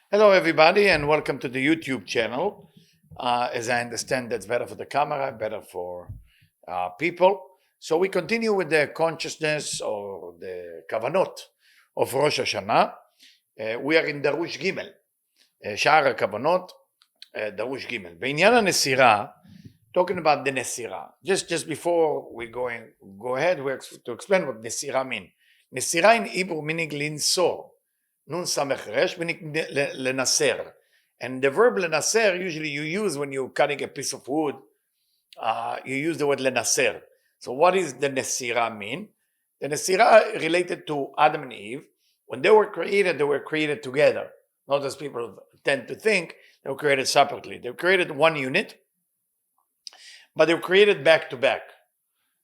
Hello, everybody, and welcome to the YouTube channel. As I understand, that's better for the camera, better for people. So we continue with the consciousness or the Kavanot of Rosh Hoshana. We are in Darush Gimel, Sha'ar HaKavanot, Darush Gimel. בעניין הנסירה, talking about the Nesira. Just before we go ahead, we have to explain what Nesira means. Nesira in Hebrew meaning linsor. Nun samech resh meaning lenaser. And the verb lenaser usually you use when you're cutting a piece of wood. You use the word lenaser. So what does the Nesira mean? The Nesira related to Adam and Eve. When they were created together. Not as people tend to think, they were created separately. They were created one unit, but they were created back to back.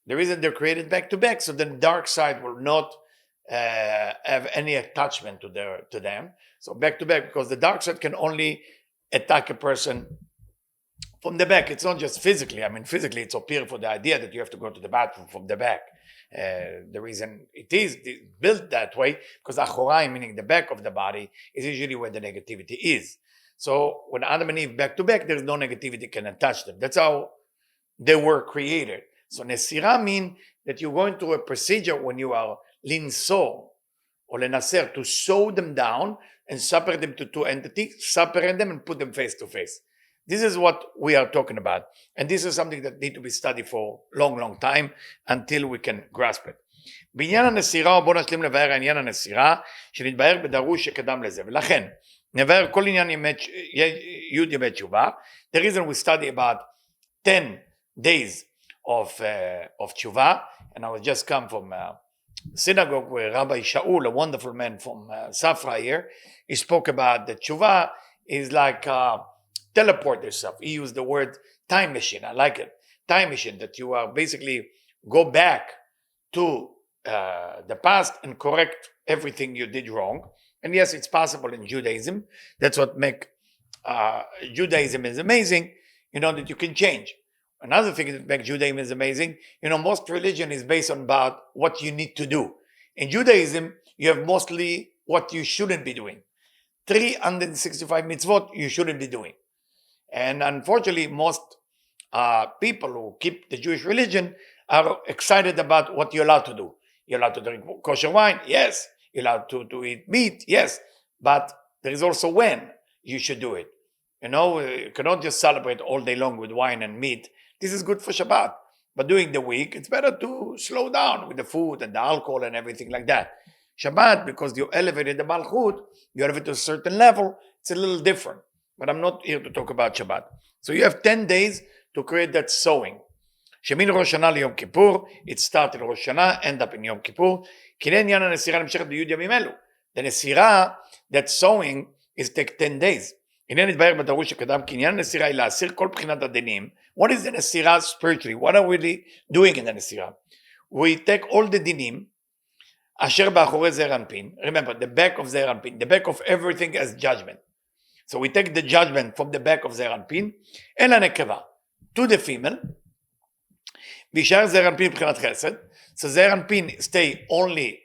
The reason they're created back to back, so the dark side will not have any attachment to them. So back to back, because the dark side can only attack a person from the back. It's not just physically. I mean, physically it's appear for the idea that you have to go to the bathroom from the back. The reason it is built that way, because achorai, meaning the back of the body, is usually where the negativity is. So when Adam and Eve back to back, there's no negativity can attach them. That's how they were created. So Nesira means that you're going through a procedure when you are linsor or lenaser, to sew them down and separate them to two entities, separate them and put them face to face. This is what we are talking about. And this is something that needs to be studied for a long time until we can grasp it. בעניין הנסירה, בוא נשלים לבאר העניין הנסירה, שנתבאר בדרוש שקדם לזה. ולכן, נבאר כל עניין י' ימי תשובה. The reason we study about 10 days of tshuva, and I was just come from synagogue where Rabbi Sha'ar, a wonderful man from Safra here, he spoke about the tshuva is like teleport yourself. He used the word time machine. I like it. Time machine, that you are basically go back to the past and correct everything you did wrong. And yes, it's possible in Judaism. That's what make Judaism is amazing, that you can change. Another thing that makes Judaism is amazing, most religion is based on about what you need to do. In Judaism, you have mostly what you shouldn't be doing. 365 mitzvot you shouldn't be doing. And unfortunately, most people who keep the Jewish religion are excited about what you're allowed to do. You're allowed to drink kosher wine? Yes. You're allowed to eat meat? Yes. But there is also when you should do it. You cannot just celebrate all day long with wine and meat. This is good for Shabbat. But during the week, it's better to slow down with the food and the alcohol and everything like that. Shabbat, because you elevated the Malchut, you elevate to a certain level, it's a little different. But I'm not here to talk about Shabbat. So you have 10 days to create that sowing. Shemin Hoshana Yom Kippur, it started Rosh Hashanah, end up in Yom Kippur. The Nesira, that sowing, is take 10 days. What is the Nesira spiritually? What are we doing in the Nesira? We take all the dinim, asher ba'achorei zeir anpin. Remember, the back of zeir anpin, the back of everything as judgment. So we take the judgment from the back of zeir anpin, el hanekeva, to the female. V'yishar zeir anpin b'chinat chesed. So zeir anpin stay only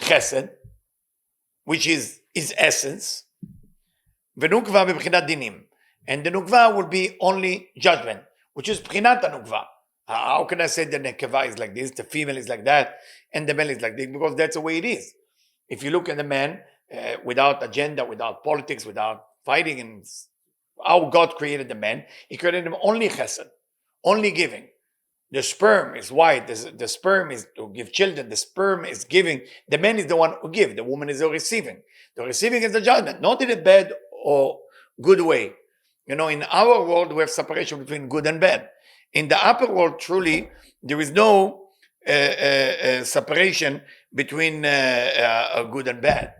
chesed, which is his essence. V'nukva b'b'chinat dinim. And the nukva will be only judgment, which is b'chinat nukva. How can I say the nekeva is like this, the female is like that, and the male is like this? Because that's the way it is. If you look at the man without agenda, without politics, without fighting, and how God created the man, He created him only chesed, only giving. The sperm is white. The sperm is to give children. The sperm is giving. The man is the one who gives. The woman is the receiving. The receiving is the judgment, not in a bad or good way. In our world, we have separation between good and bad. In the upper world, truly, there is no separation between good and bad.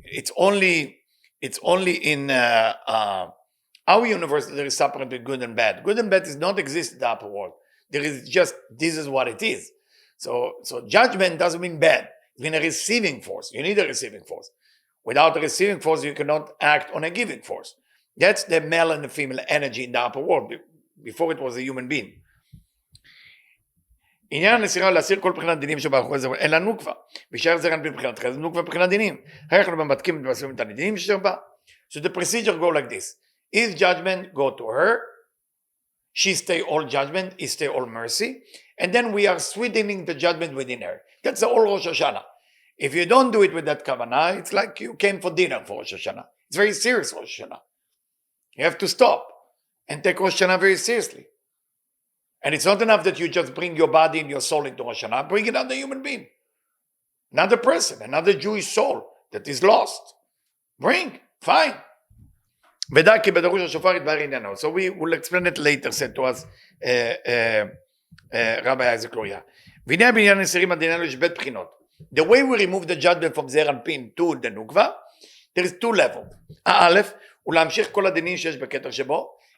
It's only in our universe that there is separation between good and bad. Good and bad does not exist in the upper world. There is just, this is what it is. So judgment doesn't mean bad. It means a receiving force. You need a receiving force. Without a receiving force, you cannot act on a giving force. That's the male and the female energy in the upper world, before it was a human being. עניין הנסירה להסיר כל בחינת דינים שבאחורי זה, אלא נוקבה, וישאר זרע אנפין בחינת חסד, נוקבה בחינת דינים. אנחנו מבדקים ומסבירים את הדינים שבה. So the procedure go like this. His judgment go to her, she stay all judgment, he stay all mercy, and then we are sweetening the judgment within her. That's the whole Rosh Hoshana. If you don't do it with that Kavanah, it's like you came for dinner for Rosh Hoshana. It's very serious Rosh Hoshana. You have to stop and take Rosh Hoshana very seriously. And it's not enough that you just bring your body and your soul into Rosh Hoshana. Bring another human being, another person, another Jewish soul that is lost. Bring, fine. So we will explain it later, said to us Rabbi Isaac Luria. The way we remove the judgment from Zeir Anpin to the Nukva, there is two levels. Aleph,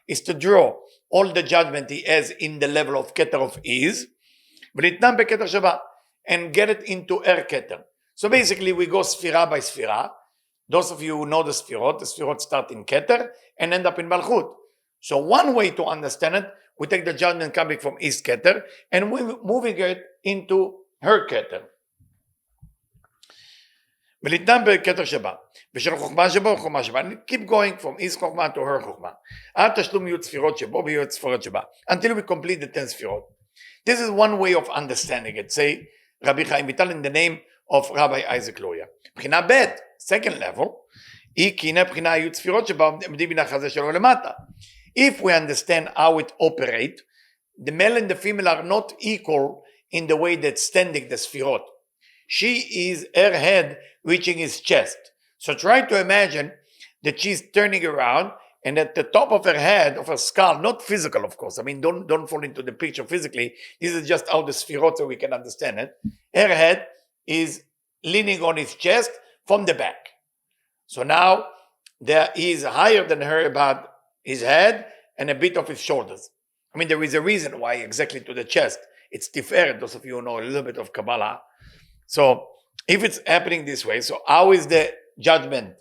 is to draw all the judgment he has in the level of Keter of Is, and get it into Er Keter. So basically we go Sphira by Sphira. Those of you who know the Sphirot start in Keter and end up in Malchut. So one way to understand it, we take the judgment coming from Is Keter and we're moving it into her Keter. ולתנם בכתר שבה, ושל חוכמה שבו וחוכמה שבה, and keep going from his חוכמה to her חוכמה. עד תשלום יהיו ספירות שבו ויהיו ספירות שבה, until we complete the 10 ספירות. This is one way of understanding it, say Rabbi Chaim Vital in the name of Rabbi Isaac Luria. בחינה ב', second level, היא כי הנה בחינה יהיו ספירות שבה עומדים מן החזה שלו למטה. If we understand how it operates, the male and the female are not equal in the way that standing the ספירות. She is her head reaching his chest. So try to imagine that she's turning around and at the top of her head, of her skull, not physical of course, I mean don't fall into the picture physically, this is just how the sphirot so we can understand it. Her head is leaning on his chest from the back. So now there is higher than her about his head and a bit of his shoulders. I mean there is a reason why exactly to the chest. It's tiferet, those of you who know a little bit of Kabbalah. So if it's happening this way, so how is the judgment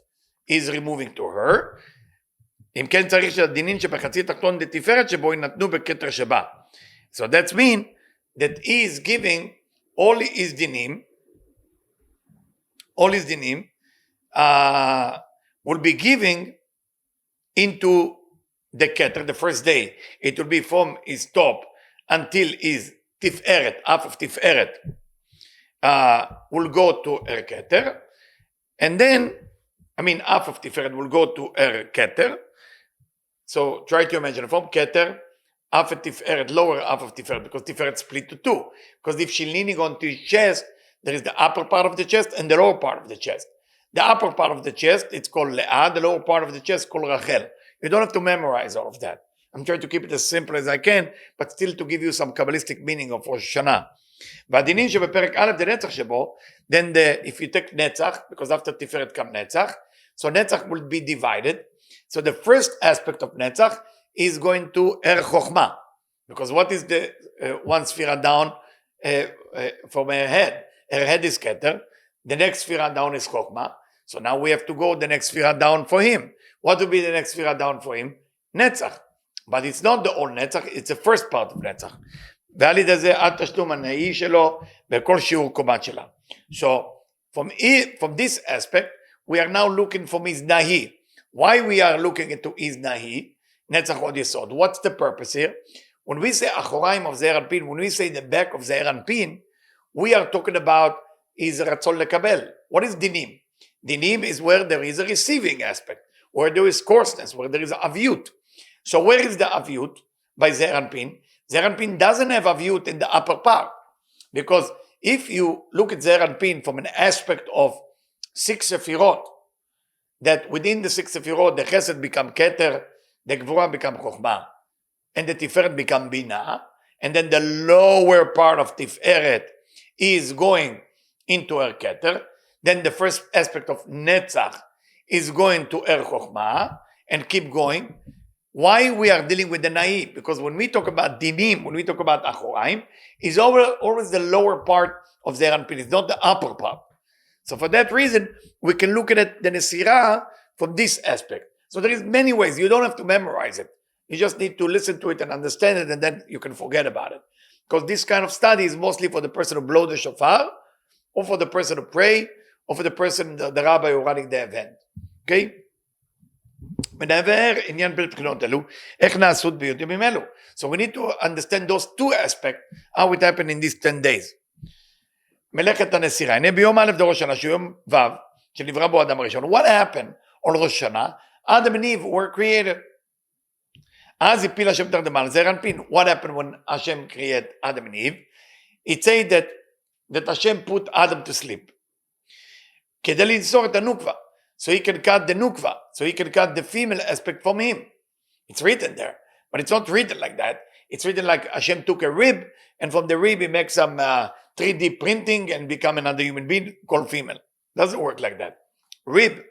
is removing to her? אם כן צריך שהדינים שבחצי תחתון לתפארת שבו ינתנו בכתר שבה. So that means that he is giving all his dinim will be giving into the keter the first day. It will be from his top until his tiferet, half of tiferet, will go to Er Keter, and then, half of Tiferet will go to Er Keter. So try to imagine from Keter, half of Tiferet, lower half of Tiferet, because Tiferet split to two. Because if she's leaning onto his chest, there is the upper part of the chest and the lower part of the chest. The upper part of the chest, it's called Leah, the lower part of the chest is called Rachel. You don't have to memorize all of that. I'm trying to keep it as simple as I can, but still to give you some Kabbalistic meaning of Rosh Hoshana. והדינים שבפרק א' זה נצח שבו, then if you take נצח, because after תפארת come נצח, so נצח will be divided. So the first aspect of נצח is going to Er Chochma, because what is the one sphera down from her head? Her head is Keter, the next sphera down is Chochma, so now we have to go the next sphera down for him. What will be the next sphera down for him? נצח. But it's not the whole נצח, it's the first part of נצח. ועל ידי זה עד תשלום הנאי שלו וכל שיעור קומת שלה. So from this aspect we are now looking for his nahi. Why we are looking into his nahi? נצח עוד יסוד. What's the purpose here? When we say אחוריים of זעיר אנפין, when we say the back of זעיר אנפין, we are talking about his רצון לקבל. What is dinim? Dinim is where there is a receiving aspect, where there is coarseness, where there is avyut. So where is the avyut by זעיר אנפין? Zeir Anpin doesn't have avyut in the upper part, because if you look at Zeir Anpin from an aspect of 6 Sefirot, that within the 6 Sefirot the Chesed become Keter, the Gvura become Chochmah, and the Tiferet become Bina, and then the lower part of Tiferet is going into Er Keter, then the first aspect of Netzach is going to Er Chochmah, and keep going. Why we are dealing with the na'i? Because when we talk about dinim, when we talk about achoraim, is always the lower part of Zeir Anpin, it's not the upper part. So for that reason, we can look at it, the nesirah from this aspect. So there is many ways. You don't have to memorize it. You just need to listen to it and understand it, and then you can forget about it. because this kind of study is mostly for the person who blow the shofar, or for the person who pray, or for the person, the rabbi who running the event. Okay? So we need to understand those two aspects, how it happened in these 10 days. מלאכת הנסירה. הנה ביום א' דראש שנה, שהוא יום ו', שנברא בו אדם הראשון. What happened on Rosh Hashanah? Adam and Eve were created. אז הפיל השם תרדמה על זעיר אנפין. What happened when Hashem created Adam and Eve? It said that Hashem put Adam to sleep. כדי ליצור את הנוקבה. So he can cut the nukva. So he can cut the female aspect from him. It's written there. But it's not written like that. It's written like Hashem took a rib, and from the rib he makes some 3D printing and become another human being called female. Doesn't work like that. Rib.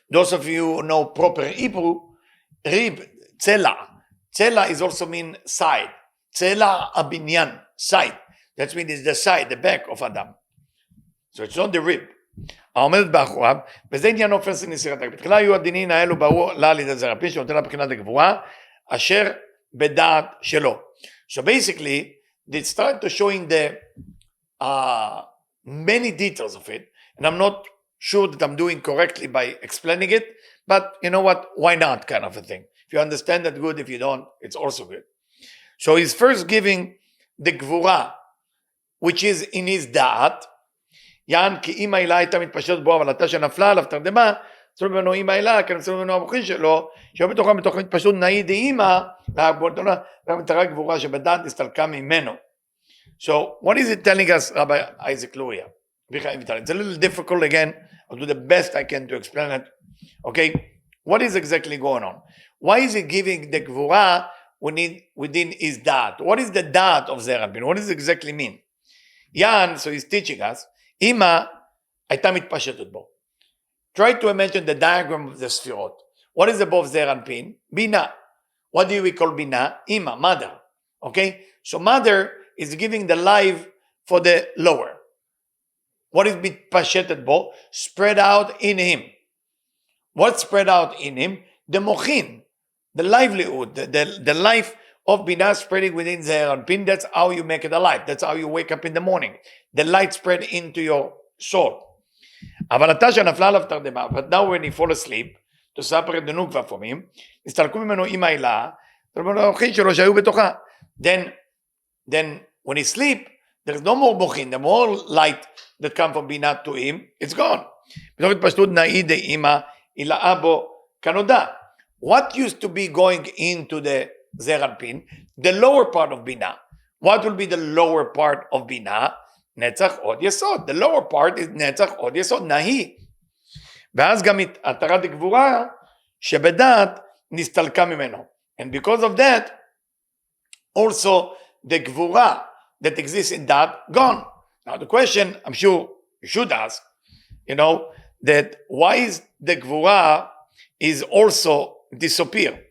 Those of you who know proper Hebrew, rib, tzela. Tzela is also mean side. Tzela abinyan, side. That means it's the side, the back of Adam. So it's not the rib. העומדת באחוריו, וזה עניין אופן נסירת הגט. בתחילה היו הדינים האלו ברור לה על ידי זעיר אנפין, שנותן לה בחינת הגבורה, אשר בדעת שלו. So basically, they start to showing the many details of it, and I'm not sure that I'm doing correctly by explaining it, but you know what, why not, kind of a thing. If you understand that, good. If you don't, it's also good. So he's first giving the gvura, which is in his da'at, יען כי אמא הילה הייתה מתפשטת בו, אבל עתה שנפלה עליו תרדמה, צלו ממנו אמא הילה, כי נצלו ממנו המוחין שלו, שהיו בתוך מתפשטות נאי דאמא, והמטרה גבורה שבדעת נסתלקה ממנו. So what is it telling us, Rabbi Isaac Luria? It's a little difficult again. I'll do the best I can to explain it. Okay, what is exactly going on? Why is he giving the gvura within his da'at? What is the da'at of זעיר אנפין? What does it exactly mean? יען, so he's teaching us, אמא הייתה מתפשטת בו. Try to imagine the diagram of the ספירות. What is above זעיר אנפין? בינה. What do we call בינה? אמא, mother. Okay? So mother is giving the life for the lower. What is מתפשטת בו? Spread out in him. What spread out in him? The מוחין. The livelihood. The life of Binah spreading within Zeir Anpin. That's how you make it alive. That's how you wake up in the morning. The light spread into your soul. אבל אתה שנפלה עליו תרדמה, but now when he fall asleep, to separate the nukva from him, נסתלקו ממנו עם העילה, והמוחין שלו שהיו בתוכה. Then when he sleep, there's no more מוחין, the more light that come from Binah to him, it's gone. בתוך התפשטות נאי דאמא, הילאה בו כנודע. What used to be going into the Zeir Anpin? The lower part of Binah. What will be the lower part of Binah? Netzach od yesod. The lower part is Netzach od yesod, nahi. ואז גם התרת הגבורה שבדעת נסתלקה ממנו. And because of that, also the gvura that exists in that gone. Now the question, I'm sure you should ask, that why is the gvura is also disappear?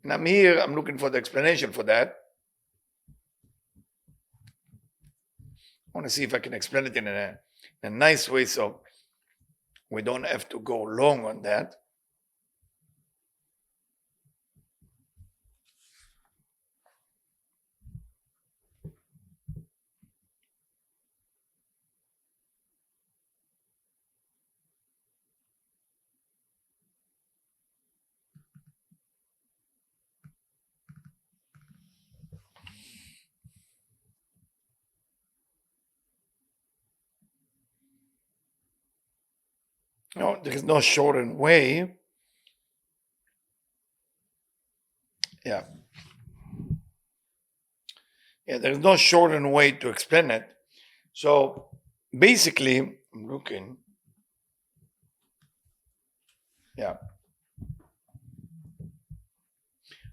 And I'm looking for the explanation for that. I want to see if I can explain it in a nice way so we don't have to go long on that. No, there is no shortened way. Yeah, there is no shortened way to explain it. So basically, I'm looking. Yeah.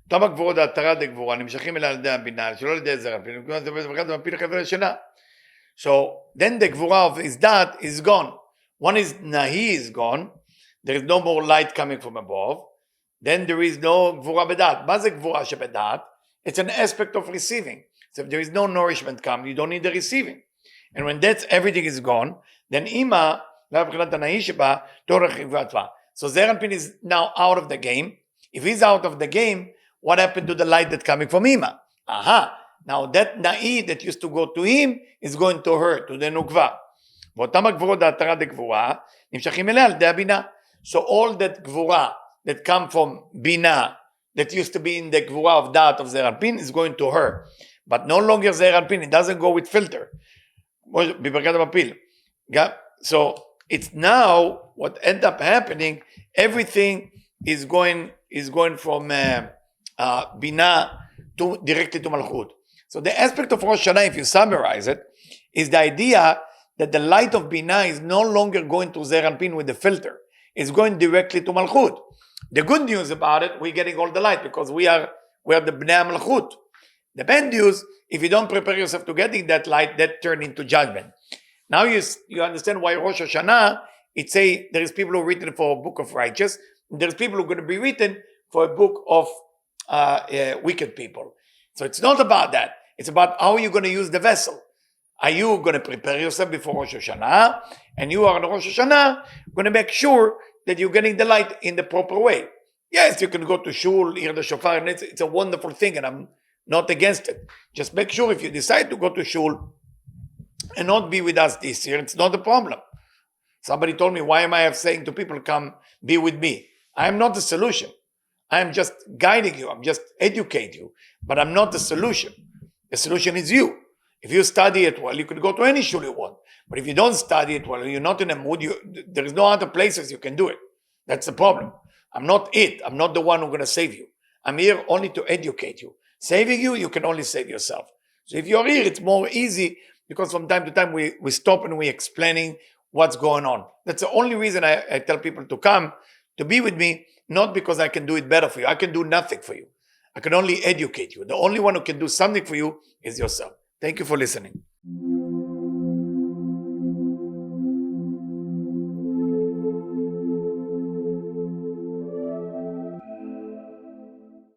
תמה גבורות ההתרת הגבורה נמשכים אליה על ידי הבינה, שלא על ידי זרע, ומפיל חבל השנה. So then the gvura of his dad is gone. One is nahi is gone. There is no more light coming from above. Then there is no gvura bedat. מה זה גבורה שבדעת? It's an aspect of receiving. So if there is no nourishment come, you don't need the receiving. And when everything is gone, then ima לבחינת הנאי שבה תורך גבורתך. So Zeir Anpin is now out of the game. If he's out of the game, what happened to the light that's coming from ima? Aha, Now that na'i that used to go to him is going to her, to the nukva. ואותם הגבורות דהתרה דגבורה נמשכים אליה על ידי הבינה. So all that גבורה that come from בינה, that used to be in the גבורה of דעת of זעיר אנפין, is going to her. But no longer זעיר אנפין, it doesn't go with filter. בברכת המפיל. So it's now what end up happening, everything is going from בינה directly to malchut. So the aspect of Rosh Hashanah, if you summarize it, is the idea that the light of Binah is no longer going to Zeir Anpin with the filter. It's going directly to Malchut. The good news about it, we're getting all the light because we are the Bnei Malchut. The bad news, if you don't prepare yourself to getting that light, that turn into judgment. Now you understand why Rosh Hashanah, it say there is people who are written for a book of righteous, and there's people who are going to be written for a book of wicked people. So it's not about that. It's about how you're going to use the vessel. Are you going to prepare yourself before Rosh Hashanah? And you are on Rosh Hashanah going to make sure that you're getting the light in the proper way. Yes, you can go to shul, hear the shofar, and it's a wonderful thing, and I'm not against it. Just make sure if you decide to go to shul and not be with us this year, it's not a problem. Somebody told me, why am I saying to people, come be with me? I am not the solution. I am just guiding you. I'm just educating you. But I'm not the solution. The solution is you. If you study it well, you could go to any shul you want. But if you don't study it well, you're not in a mood, there is no other places you can do it. That's the problem. I'm not it. I'm not the one who's going to save you. I'm here only to educate you. Saving you, you can only save yourself. So if you're here, it's more easy because from time to time we stop and we're explaining what's going on. That's the only reason I tell people to come, to be with me, not because I can do it better for you. I can do nothing for you. I can only educate you. The only one who can do something for you is yourself. Thank you for listening.